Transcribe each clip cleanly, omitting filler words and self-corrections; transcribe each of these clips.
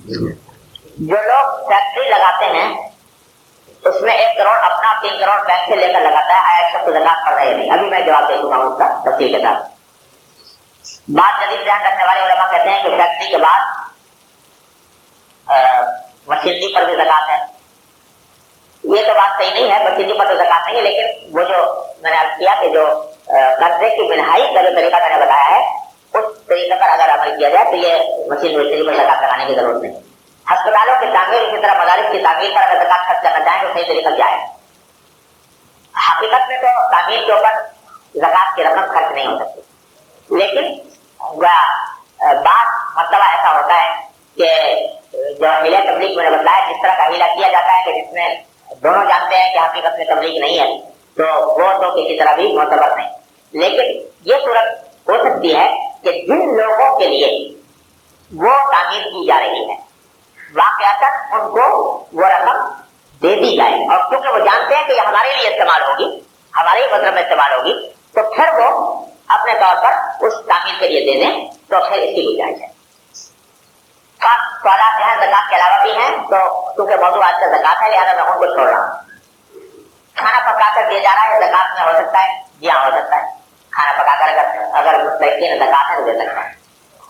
جو لوگ فیکٹری لگاتے ہیں اس میں 1 کروڑ اپنا 3 کروڑ بینک سے لے کر لگاتا ہے، آیا شخص زکات پڑ رہا ہے نہیں؟ ابھی میں جواب دے دوں گا اس کا تفصیل کے ساتھ۔ بات جدید ذہن رکھنے والے علماء کہتے ہیں کہ فیکٹری کے بعد مشینری پر بھی زکات ہے۔ یہ تو بات صحیح نہیں ہے، مشینری پر تو زکات نہیں ہے، لیکن وہ جو میں نے عرض کیا کہ جو قرضے کی بنائی کا جو طریقہ میں نے بتایا ہے اس طریقے پر اگر عمل کیا جائے تو یہ مشینری پر زکات لگانے کی ضرورت نہیں۔ ہسپتالوں کی تعمیر، اسی طرح مدارس کی تعمیر پر اگر زکات خرچ کرنا چاہیں تو صحیح طریقہ کیا ہے؟ حقیقت میں تو تعمیر کے اوپر زکات کی رقم خرچ نہیں ہو سکتی، لیکن بعض مرتبہ ایسا ہوتا ہے کہ جو حیلہ تبلیغ میں نے بتایا جس طرح کا حیلہ کیا جاتا ہے کہ جس میں دونوں جانتے ہیں کہ حقیقت میں تبلیغ نہیں ہے تو وہ تو کسی طرح بھی معتبر نہیں۔ لیکن یہ صورت ہو سکتی ہے کہ جن لوگوں کے لیے وہ تعمیر کی جا رہی ہے واقعات ان کو وہ رقم دے دی جائے، اور کیونکہ وہ جانتے ہیں کہ یہ ہمارے لیے استعمال ہوگی، ہمارے ہی مطلب میں استعمال ہوگی، تو پھر وہ اپنے طور پر اس تعمیر کے لیے دے دیں تو پھر اس کی گنجائش ہے۔ سوالات جو ہیں زکات کے علاوہ بھی ہیں، تو کیونکہ موضوع آج کا زکات ہے لہٰذا میں ان کو چھوڑ رہا ہوں۔ کھانا پکا کر دیا جا رہا ہے، زکات میں ہو سکتا ہے؟ جی ہاں ہو سکتا ہے، کھانا پکا کر اگر مستحقین زکات ہے تو دے سکتا ہے۔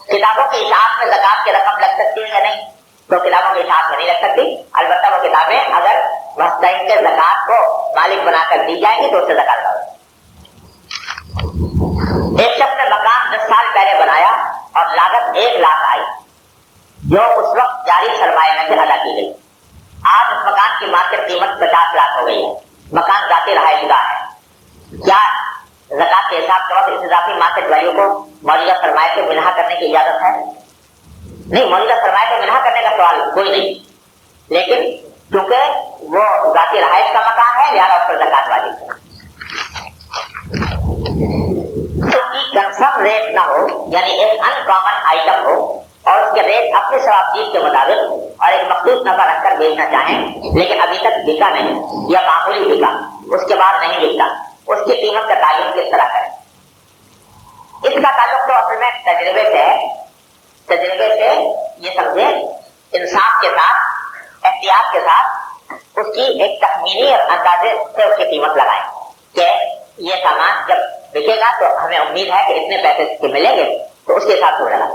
کتابوں کی اشاعت میں زکات کی رقم لگ سکتی ہے یا نہیں؟ تو کتابوں کی اشاعت میں نہیں لگ سکتی، البتہ وہ کتابیں اگر مستحق کے زکات کو مالک بنا کر دی جائیں گی تو اس سے زکات لگا۔ ایک شخص نے مکان 10 سال پہلے بنایا اور لاگت 1 لاکھ آئی جو اس وقت جاری سرمایہ میں سے ادا کی گئی۔ آج اس مکان کی مارکیٹ قیمت 50 لاکھ ہو گئی ہے، مکان ذاتی رہائش گاہ ہے، کیا زکات کے حساب کے وقت اس اضافی مارکیٹ ویلیو کو موجودہ سرمایہ سے منہا کرنے کی اجازت ہے؟ نہیں، موجودہ سرمایہ سے منہا کرنے کا سوال کوئی نہیں، لیکن کیونکہ وہ ذاتی رہائش کا مکان ہے لہٰذا اس پر زکات واجب ہے۔ کنفرم ریٹ نہ ہو، یعنی ایک ان کامن آئٹم ہو اور اس کے ریٹ اپنے ثوابدید کے مطابق اور ایک مخصوص نفع رکھ کر بیچنا چاہیں لیکن ابھی تک بکا نہیں یا معمولی بکا، اس کے بعد نہیں بکتا، اس کی قیمت کا تعین کس طرح کریں؟ اس کا تعلق تو اصل میں تجربے سے ہے۔ تجربے سے یہ سمجھے انصاف کے ساتھ، احتیاط کے ساتھ اس کی ایک تخمینی اور اندازے سے اس کی قیمت لگائیں کہ یہ سامان جب بکے گا تو ہمیں امید ہے کہ اتنے پیسے کے ملیں گے، تو اس کے ساتھ ہو لگا۔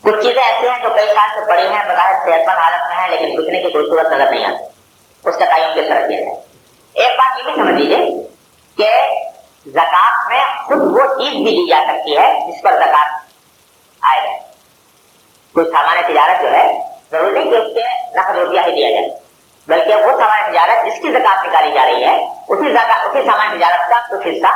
کچھ چیزیں ایسی ہیں جو کئی سال سے پڑی ہیں، بظاہر صحت مند حالت میں ہیں لیکن بکنے کی کوئی صورت نظر نہیں آتی، اس کا تعین کس طرح کیا جائے؟ ایک بات یہ بھی سمجھ لیجیے کہ زکات میں خود وہ چیز بھی دی جا سکتی ہے جس پر زکات آئے گا۔ کوئی سامان تجارت جو ہے ضروری نہیں کہ اس کے نقد روپیہ ہی دیا جائے، بلکہ وہ سامان تجارت جس کی زکات نکالی جا رہی ہے اسی سامان تجارت کا کچھ حصہ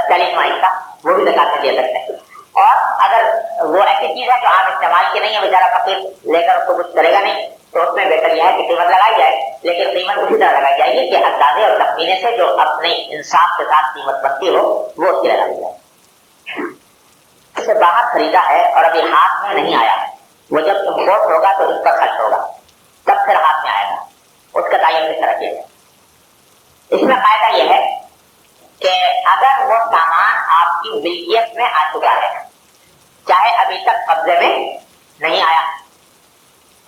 40 کا وہ بھی زکات میں دے سکتے ہیں۔ اور اگر وہ ایسی چیز ہے جو آپ استعمال کی نہیں ہے، بیچارہ فقیر لے کر اس کو کچھ کرے گا نہیں، تو اس میں بہتر یہ ہے کہ قیمت لگائی جائے، لیکن قیمت اسی طرح لگائی جائے گی کہ اندازے اور تخمینے سے جو اپنے انصاف کے ساتھ قیمت بنتی ہو وہ اس کی لگائی جائے۔ اسے باہر خریدا ہے اور ابھی ہاتھ میں نہیں آیا، وہ جب امپورٹ ہوگا تو اس پر خرچ ہوگا، تب پھر ہاتھ میں آئے گا، اس کا تعین کس طرح کیا جائے؟ اس میں فائدہ یہ ہے کہ اگر وہ سامان آپ کی ملکیت میں آ چکا ہے، چاہے ابھی تک قبضے میں نہیں آیا،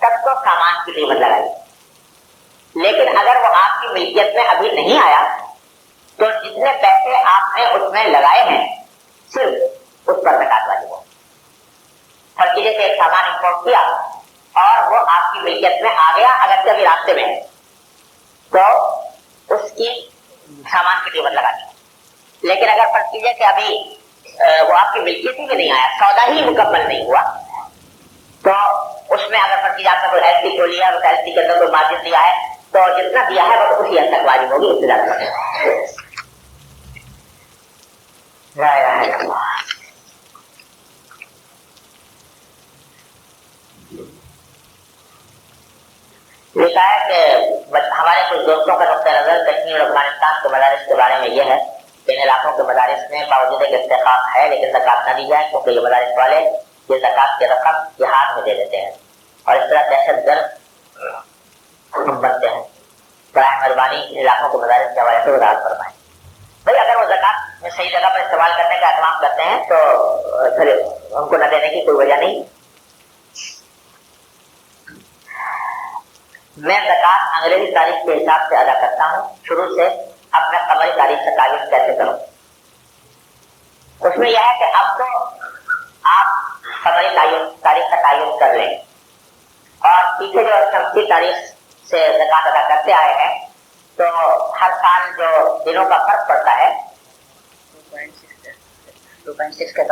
تب تو سامان کی قیمت لگائی، لیکن اگر وہ آپ کی ملکیت میں ابھی نہیں آیا تو جتنے پیسے آپ نے اس میں لگائے ہیں صرف اس پر زکات واجب ہو۔ فرض سے ایک سامان امپورٹ کیا اور وہ آپ کی ملکیت میں آ گیا، اگر کبھی راستے میں تو اس کی سامان کی قیمت لگا دی، لیکن اگر فرض کیجیے کہ ابھی وہ آپ کی ملکیت ہی میں نہیں آیا، سودا ہی مکمل نہیں ہوا، تو اس میں اگر فرض کیجیے آپ نے کوئی ایل سی کھولی ہے، اس ایل سی کے اندر کوئی مارجن دیا ہے تو جتنا دیا ہے وہ اسی حد تک واجب ہوگی، اس سے زیادہ نہیں۔ لکھا ہے کہ ہمارے کچھ دوستوں کا نقطۂ نظر کشمیر اور افغانستان کے مدارس کے بارے میں یہ ہے کہ ان علاقوں کے مدارس میں باوجود کہ استحقاق ہے لیکن زکات نہ دی جائے، کیونکہ یہ مدارس والے یہ زکات کی رقم جہاد میں دے دیتے ہیں اور اس طرح دہشت گرد بنتے ہیں۔ برائے مہربانی علاقوں کو مدارس کے حوالے سے وضاحت فرمائیں. بھائی اگر وہ زکات میں صحیح جگہ پر استعمال کرنے کا اہتمام کرتے ہیں تو پھر ان کو نہ دینے کی کوئی وجہ نہیں. میں زکات انگریزی تاریخ کے حساب سے ادا کرتا ہوں. شروع سے اب میں قمری تاریخ سے تعین کیسے کروں؟ اس میں یہ ہے کہ اب تو آپ قمری تاریخ کا تعین کر لیں اور پیچھے جو شمسی تاریخ سے زکات ادا کرتے آئے ہیں تو ہر سال جو دنوں کا فرق پڑتا ہے 2.6 کا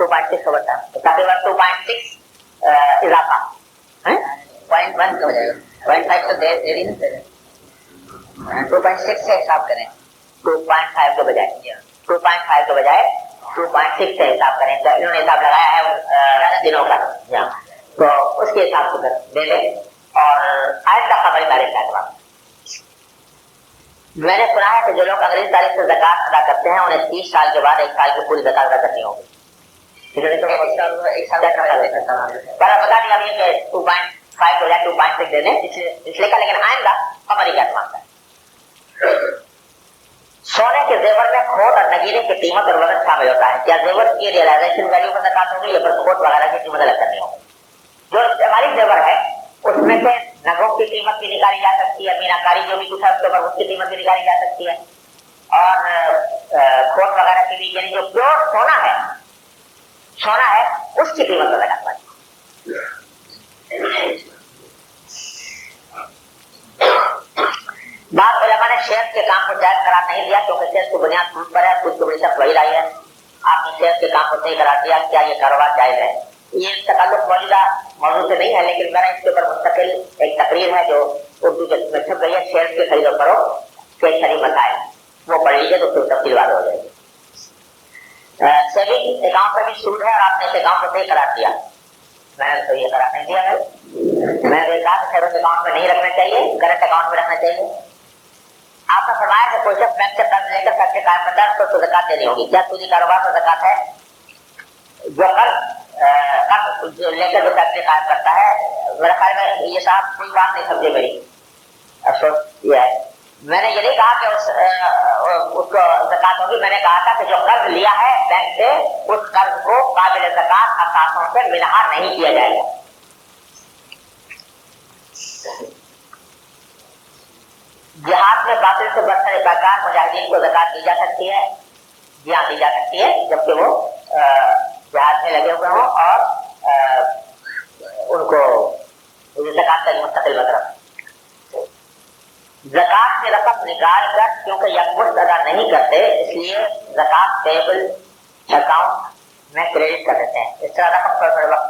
بڑھتا ہے تقریباً 2.6 اضافہ 0.1 کا ہو جائے گا. 0.5 تو دیر ہی نہیں دے رہے. 2.6 سے حساب کریں. 2.5 کے بجائے 2.6 سے حساب کریں. تو انہوں نے حساب لگایا ہے دنوں کا تو اس کے حساب سے دے لیں اور آئندہ قمری تاریخ کا اعتبار. میں نے سنا ہے کہ جو لوگ انگریزی تاریخ سے زکات ادا کرتے ہیں انہیں 30 سال کے بعد 1 سال کی پوری زکات ادا کرنی ہوگی. پر بتا دیا ابھی کہ 2.5 ہو جائے 2.6 دے دیں اس لیے کا. لیکن آئندہ قمری کا اعتبار ہے. سونے کے زیور میں کھوٹ اور نگیرے کی قیمت اور وزن شامل ہوتا ہے. کیا زیور کی ریئلائزیشن ویلیو پر زکات ہوگی یا پھر کھوٹ وغیرہ کی قیمت الگ کرنی ہوگی؟ جو استعمالی زیور ہے اس میں سے نگوں کی قیمت بھی نکالی جا سکتی ہے, میناکاری جو بھی کچھ ہے اس کے اوپر اس کی قیمت بھی نکالی جا سکتی ہے اور کھوٹ وغیرہ کی بھی, یعنی جو پیور سونا ہے اس کی قیمت پر زکات ہوگی. بعض علماء نے شیئر کے کام کو جائز قرار نہیں دیا کیونکہ شیئر کی بنیاد سود پر ہے. سود کی بڑی سخت وہی لائی ہے. آپ نے شیئر کے کام کو صحیح قرار دیا. کیا یہ کاروبار جائز ہے؟ یہ تعلق موجودہ موضوع سے نہیں ہے لیکن میرا اس کے اوپر مستقل ایک تقریر ہے جو اردو کے میں چھپ گئی ہے. شیئر کے خرید و فروخت کے شرعی مسائل وہ پڑھ لیجیے تو پھر تفصیل بات ہو جائے گی. سیونگ اکاؤنٹ میں بھی سود ہے اور آپ نے اس اکاؤنٹ کو صحیح قرار دیا. میں نے تو یہ قرار نہیں دیا ہے. میں نے کہا کہ سیونگ اکاؤنٹ میں نہیں رکھنا چاہیے, کرنٹ اکاؤنٹ میں رکھنا چاہیے. آپ نے فرمایا کہ کوئی شخص بینک سے قرض لے کر فیکٹری قائم کرتا ہے تو زکات دینی ہوگی. کیا سودی کاروبار پر زکات ہے؟ جو قرض لے کر جو فیکٹری قائم کرتا ہے, میرے خیال میں یہ صاحب کوئی بات نہیں سمجھے میری, افسوس یہ ہے. میں نے یہ نہیں کہا کہ اس کو زکات ہوگی. میں نے کہا تھا کہ جو قرض لیا ہے بینک سے اس قرض کو قابل زکات اثاثوں سے منہار نہیں کیا جائے گا. جہاد میں باطل سے برتر بیکار مجاہدین کو زکات دی جا سکتی ہے. جی ہاں دی جا سکتی ہے جبکہ وہ جہاد میں لگے ہوئے ہوں اور ان کو زکات کا مستقل مطلب. زکات کی رقم نکال کر کیونکہ یکمشت ادا نہیں کرتے اس لیے زکات پیبل اکاؤنٹ میں کریڈٹ کر دیتے ہیں. اس طرح رقم پر وقت